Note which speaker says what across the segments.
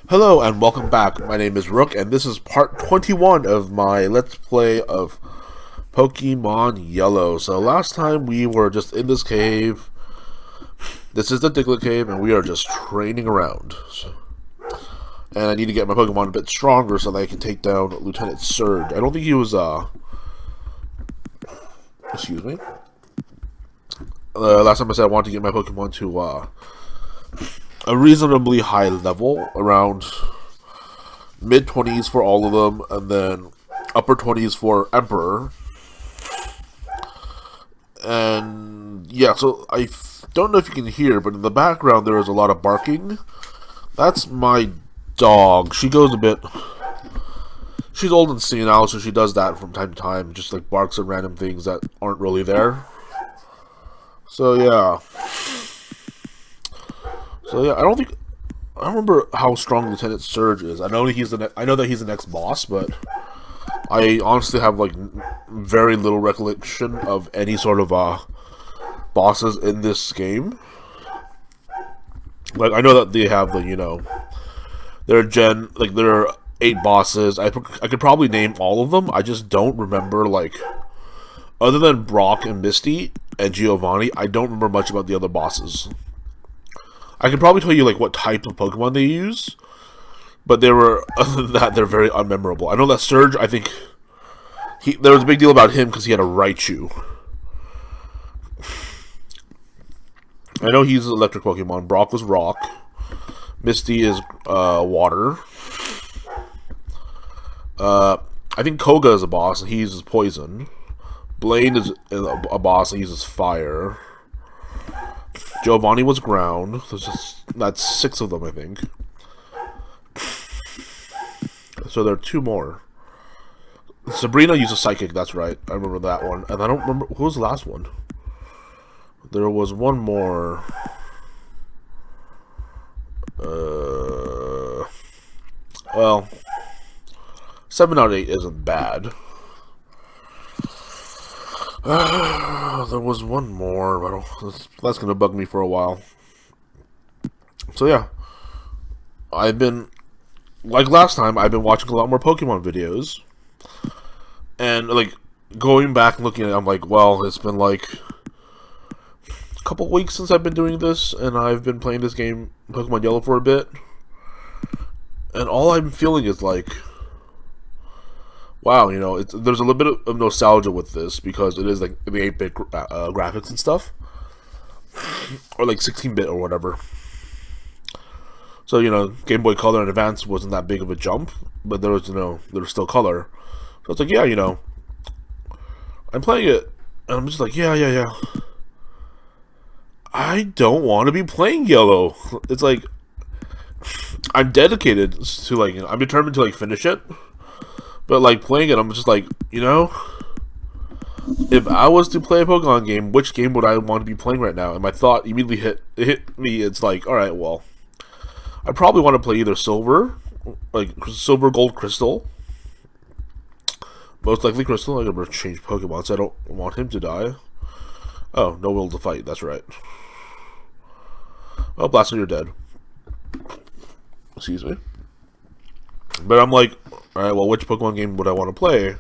Speaker 1: Hello and welcome back. My name is Rook, and this is part 21 of my Let's Play of Pokemon Yellow. So last time we were just in this cave. This is the Diglett Cave, and we are just training around. And I need to get my Pokemon a bit stronger so that I can take down Lieutenant Surge. I don't think he was, excuse me. Last time I said I wanted to get my Pokemon to, a reasonably high level, around mid-20s for all of them, and then upper 20s for Emperor. And yeah, so I don't know if you can hear, but in the background there is a lot of barking. That's my dog. She goes a bit... She's old and senile, so she does that from time to time, just like barks at random things that aren't really there. So yeah. I don't remember how strong Lieutenant Surge is. I know that he's the next boss, but I honestly have like very little recollection of any sort of bosses in this game. Like I know that they have there are 8 bosses. I could probably name all of them. I just don't remember, like, other than Brock and Misty and Giovanni, I don't remember much about the other bosses. I can probably tell you like what type of Pokemon they use, but other than that, they're very unmemorable. I know that Surge, I think there was a big deal about him because he had a Raichu. I know he's an electric Pokemon. Brock was rock. Misty is water. I think Koga is a boss and he uses poison. Blaine is a boss and he uses fire. Giovanni was ground. That's 6 of them, I think. So there are 2 more. Sabrina uses psychic, that's right. I remember that one. And I don't remember... Who was the last one? There was one more. Well... 7 out of 8 isn't bad. There was one more, but that's going to bug me for a while. So yeah, I've been, like last time, I've been watching a lot more Pokemon videos. And like, going back and looking at it, I'm like, well, it's been like a couple weeks since I've been doing this, and I've been playing this game, Pokemon Yellow, for a bit. And all I'm feeling is like, wow, there's a little bit of nostalgia with this because it is like the 8-bit graphics and stuff, or like 16-bit or whatever. So Game Boy Color and Advance wasn't that big of a jump, but there was still color. So it's like, yeah, I'm playing it, and I'm just like, yeah. I don't want to be playing Yellow. It's like I'm dedicated to I'm determined to finish it. But, like, playing it, I'm just like, if I was to play a Pokemon game, which game would I want to be playing right now? And my thought immediately hit me. It's like, alright, well, I probably want to play either Silver, like Silver, Gold, Crystal. Most likely Crystal. I never change Pokemon, so I don't want him to die. Oh, no will to fight, that's right. Oh, Blaster, you're dead. Excuse me. But I'm like, alright, well, which Pokemon game would I want to play?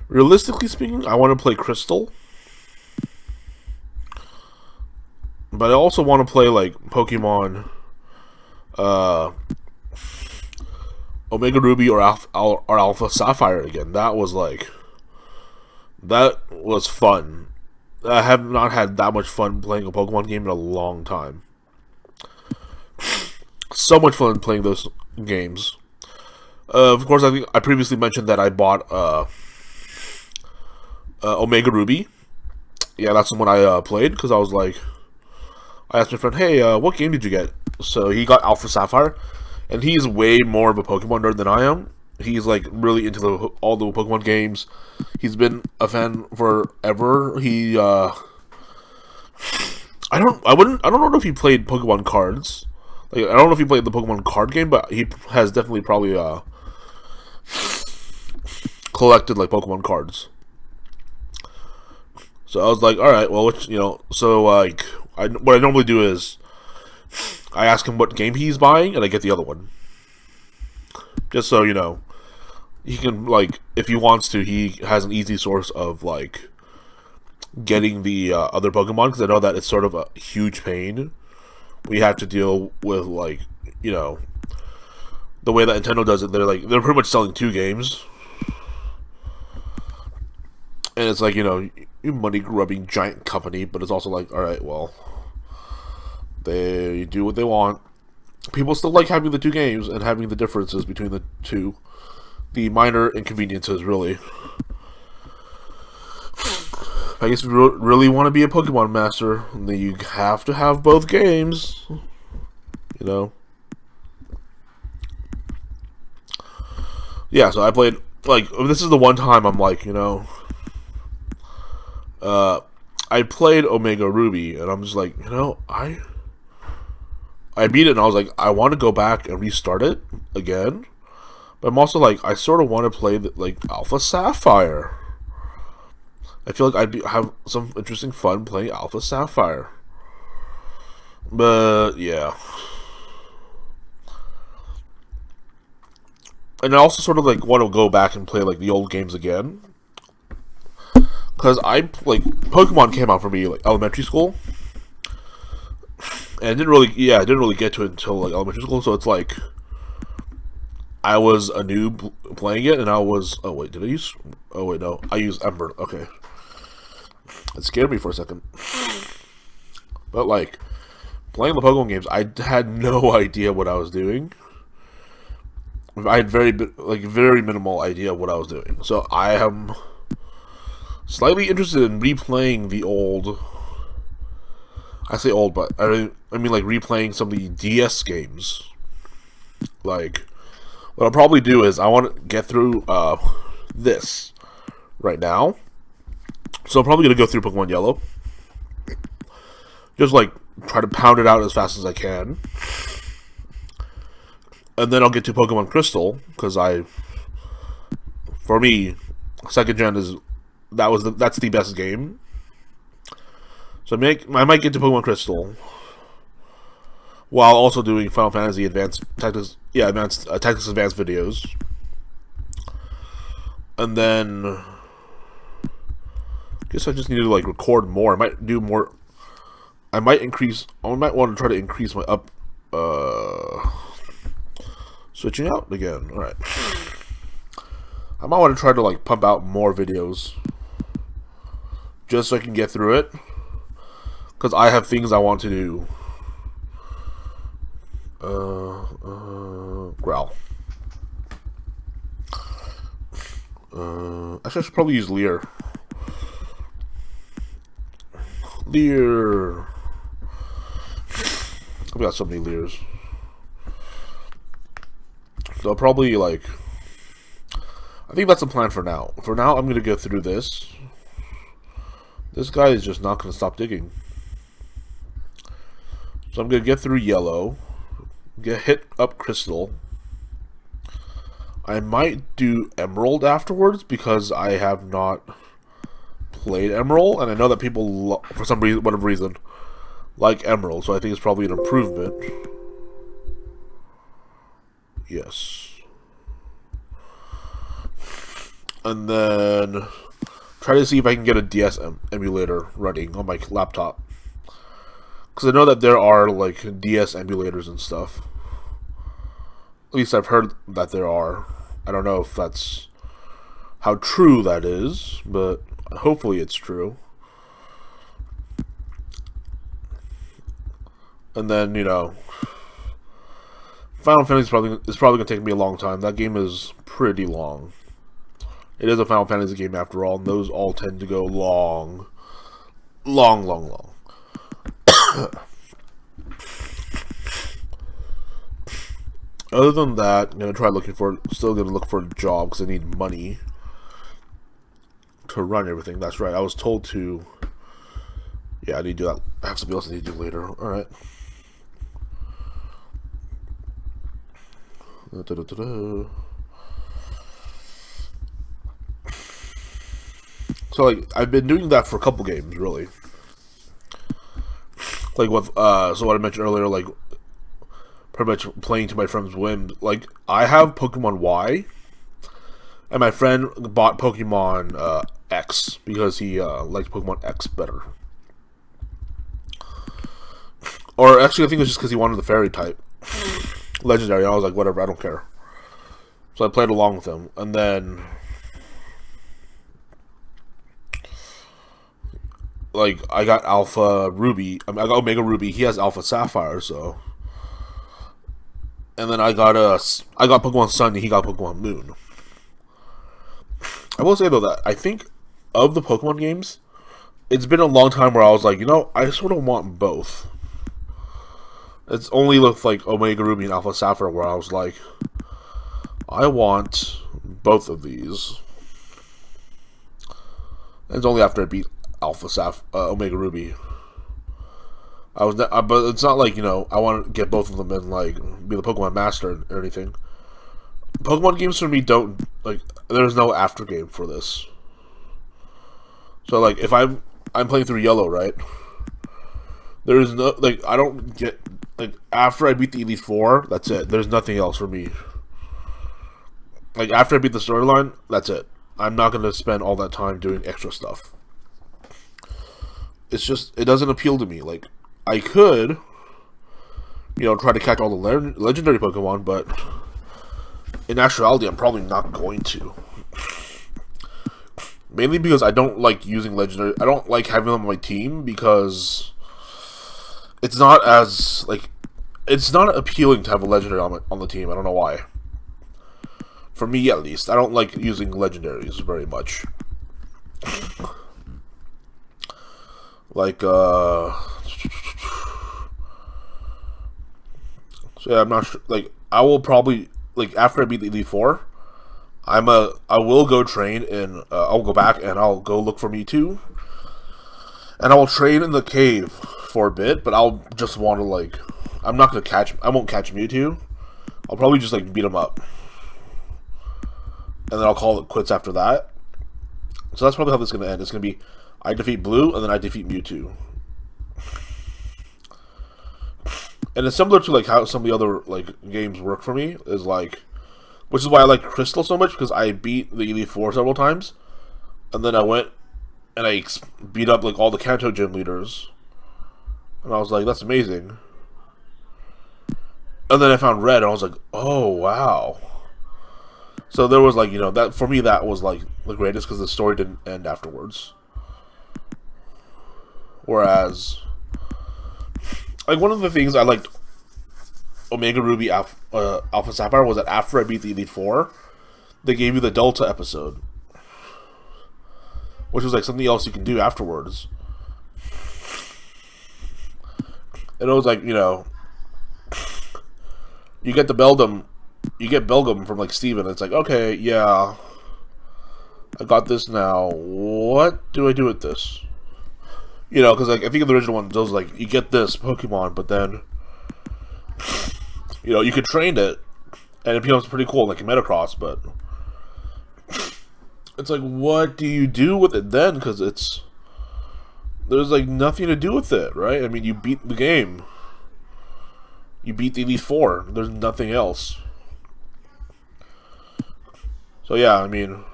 Speaker 1: Realistically speaking, I want to play Crystal. But I also want to play, like, Pokemon Omega Ruby or Alpha Sapphire again. That was fun. I have not had that much fun playing a Pokemon game in a long time. So much fun playing those games. Of course, I think I previously mentioned that I bought Omega Ruby. Yeah, that's the one I played, because I was like, I asked my friend, hey, what game did you get? So he got Alpha Sapphire, and he's way more of a Pokemon nerd than I am. He's like really into all the Pokemon games. He's been a fan forever. I don't know if he played Pokemon cards. Like, I don't know if he played the Pokemon card game, but he has definitely probably collected like Pokemon cards. So I was like, all right, well, what I normally do is I ask him what game he's buying, and I get the other one. Just so you know, he can, like, if he wants to, he has an easy source of, like, getting the other Pokemon, because I know that it's sort of a huge pain. We have to deal with, like, you know, the way that Nintendo does it. They're pretty much selling 2 games. And it's like, you know, you money-grubbing giant company, but it's also like, alright, well, they do what they want. People still like having the 2 games and having the differences between the 2. The minor inconveniences, really. I guess if you really want to be a Pokemon master, then you have to have both games. You know? Yeah, so I played, like, this is the one time I'm like, you know, I played Omega Ruby, and I'm just like, you know, I beat it, and I was like, I want to go back and restart it again, but I'm also like, I sort of want to play, like, Alpha Sapphire. I feel like I'd have some interesting fun playing Alpha Sapphire. But, yeah. And I also sort of, like, want to go back and play, like, the old games again. Because Pokemon came out for me, like, elementary school. And I didn't really get to it until, like, elementary school. So it's like, I was a noob playing it, and I was, no, I used Ember, okay. It scared me for a second. But, like, playing the Pokemon games, I had no idea what I was doing. I had very minimal idea of what I was doing. So I am slightly interested in replaying the old. I say old, but I mean like replaying some of the DS games. Like, what I'll probably do is I want to get through this right now. So I'm probably gonna go through Pokemon Yellow. Just like try to pound it out as fast as I can. And then I'll get to Pokemon Crystal, because for me, 2nd gen that's the best game. So I might get to Pokemon Crystal, while also doing Final Fantasy Tactics Advanced videos. And then, I guess I just need to, like, record more. I might do more. I might want to try to increase my switching out again. Alright. I might want to try to, like, pump out more videos, just so I can get through it. Because I have things I want to do. Growl. Actually, I should probably use Leer. Leer. I've got so many Leers. So I'll probably, like, I think that's the plan for now. For now, I'm going to go through this. This guy is just not going to stop digging. So I'm going to get through Yellow. Hit up Crystal. I might do Emerald afterwards, because I have not played Emerald. And I know that people, for some reason, whatever reason, like Emerald. So I think it's probably an improvement. Yes. And then try to see if I can get a DS emulator running on my laptop. Because I know that there are, like, DS emulators and stuff. At least I've heard that there are. I don't know if that's how true that is, but hopefully it's true. And then, you know, Final Fantasy is probably going to take me a long time. That game is pretty long. It is a Final Fantasy game after all, and those all tend to go long. Long. Other than that, I'm going to try still going to look for a job, because I need money to run everything. That's right, I was told to, yeah, I need to do that. I have something else I need to do later. Alright. So, like, I've been doing that for a couple games, really. Like, with, so what I mentioned earlier, like, pretty much playing to my friend's whims. Like, I have Pokemon Y, and my friend bought Pokemon X because he likes Pokemon X better. Or actually, I think it was just because he wanted the fairy type. Legendary. And I was like, whatever, I don't care. So I played along with him. And then, like, I got Alpha Ruby. I got Omega Ruby. He has Alpha Sapphire, so. And then I got Pokemon Sun, and he got Pokemon Moon. I will say, though, that I think of the Pokemon games, it's been a long time where I was like, you know, I sort of want both. It's only with, like, Omega Ruby and Alpha Sapphire where I was like, I want both of these. And it's only after I beat Omega Ruby. But it's not like, you know, I want to get both of them and, like, be the Pokemon Master or anything. Pokemon games for me don't, like, there's no after game for this. So, like, if I'm playing through Yellow, right? There is no, like, I don't get, like, after I beat the Elite Four, that's it. There's nothing else for me. Like, after I beat the storyline, that's it. I'm not going to spend all that time doing extra stuff. It's just, it doesn't appeal to me. Like, I could, you know, try to catch all the legendary Pokemon, but in actuality, I'm probably not going to. Mainly because I don't like using legendary. I don't like having them on my team because it's not as, like, it's not appealing to have a legendary on the team. I don't know why. For me, at least, I don't like using legendaries very much. Like, so yeah, I'm not sure. Like, I will probably, like, after I beat the Elite Four, I will go train and I'll go back and I'll go look for Mewtwo, and I will train in the cave for a bit. But I'll just want to, like, I won't catch Mewtwo. I'll probably just, like, beat him up, and then I'll call it quits after that. So that's probably how this is gonna end. It's gonna be I defeat Blue and then I defeat Mewtwo. And it's similar to, like, how some of the other, like, games work for me, is like, which is why I like Crystal so much, because I beat the Elite Four several times, and then I went and I beat up, like, all the Kanto gym leaders, and I was like, that's amazing. And then I found Red, and I was like, oh, wow. So there was, like, you know, that, for me, that was, like, the greatest, because the story didn't end afterwards. Whereas, like, one of the things I liked Omega Ruby Alpha Sapphire was that after I beat the Elite Four, they gave you the Delta episode, which was, like, something else you can do afterwards. And it was like, you know, you get Belgium from, like, Steven. It's like, okay, yeah, I got this now. What do I do with this? You know, because, like, I think in the original one, those, like, you get this Pokemon, but then, you know, you could train it, and it becomes pretty cool, like in Metacross, but it's like, what do you do with it then? Because there's, like, nothing to do with it, right? I mean, you beat the game. You beat the Elite Four. There's nothing else. So, yeah, I mean,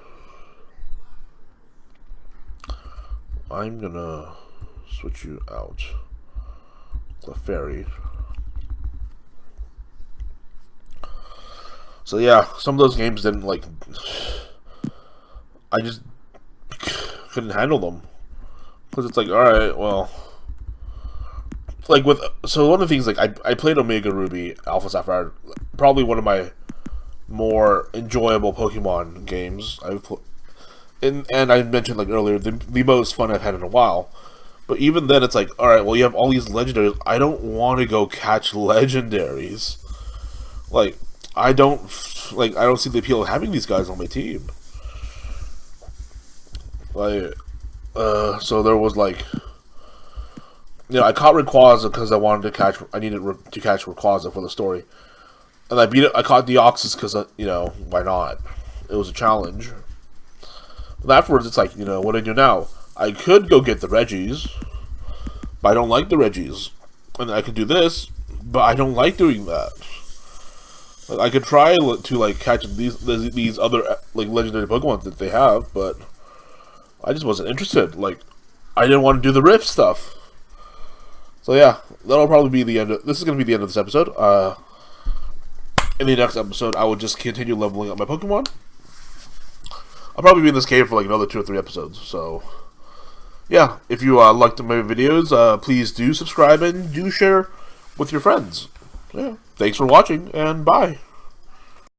Speaker 1: I'm gonna switch you out. Clefairy. So yeah, some of those games didn't, like, I just couldn't handle them. Because it's like, alright, well, like, so one of the things, like, I played Omega Ruby, Alpha Sapphire, probably one of my more enjoyable Pokemon games I've played. And I mentioned, like, earlier, the most fun I've had in a while. But even then, it's like, alright, well, you have all these legendaries. I don't want to go catch legendaries. Like, I don't see the appeal of having these guys on my team. Like, so there was, like, you know, I caught Rayquaza because I needed to catch Rayquaza for the story. And I caught Deoxys because, you know, why not? It was a challenge. But afterwards, it's like, you know, what do I do now? I could go get the Reggies, but I don't like the Reggies. And I could do this, but I don't like doing that. Like, I could try to like catch these other like legendary Pokemon that they have, but I just wasn't interested. Like, I didn't want to do the rift stuff. So yeah, that'll probably be the end. This is going to be the end of this episode. In the next episode, I will just continue leveling up my Pokemon. I'll probably be in this cave for like another 2 or 3 episodes. So yeah, if you liked my videos, please do subscribe and do share with your friends. Yeah, thanks for watching, and bye.